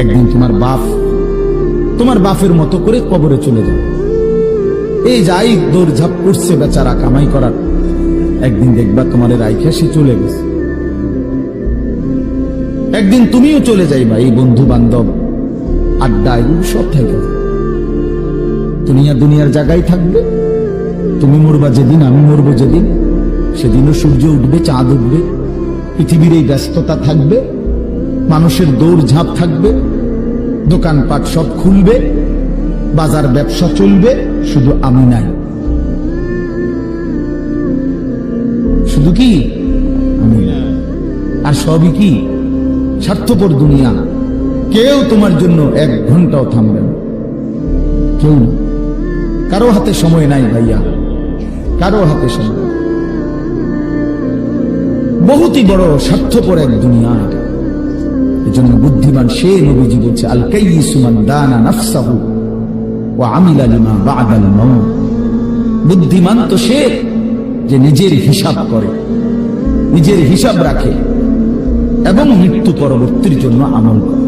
একদিন তোমার বাপের মতো করে কবরে চলে যাবে। এই যাই দৌড়ঝাঁপ করছে বেচারা কামাই করার, একদিন দেখবা তোমার রাইখা সে চলে গেছে। একদিন তুমিও চলে যাইবা, এই বন্ধু বান্ধব আড্ডা এগুলো সব থেকে দুনিয়ার জায়গায় থাকবে। তুমি মরবা যেদিন, আমি মরবো যেদিন, সেদিনও সূর্য উঠবে, চাঁদ উঠবে, পৃথিবীর এই ব্যস্ততা থাকবে, মানুষের দৌড়ঝাঁপ থাকবে, দোকানপাট সব খুলবে, বাজার ব্যবসা চলবে, শুধু আমি নাই। শুধু কি আমি, আর সবই কি স্বার্থপর দুনিয়া। কেউ তোমার জন্য 1 ঘন্টাও থামবে না, কেউ না। কারো হাতে সময় নাই ভাইয়া, কারো হাতে সময়। বহুতই বড় স্বার্থপর এক দুনিয়া এটা। এজন্য বুদ্ধিমান সে, নবীজি বলছে, আল কাইয়িসু মান দানা নাফসাহু ওয়া আমিলা লিমা বা'দাল মাউত। বুদ্ধিমান তো সে যে নিজের হিসাব করে, নিজের হিসাব রাখে এবং মৃত্যু পরবর্তীর জন্য আমল করে।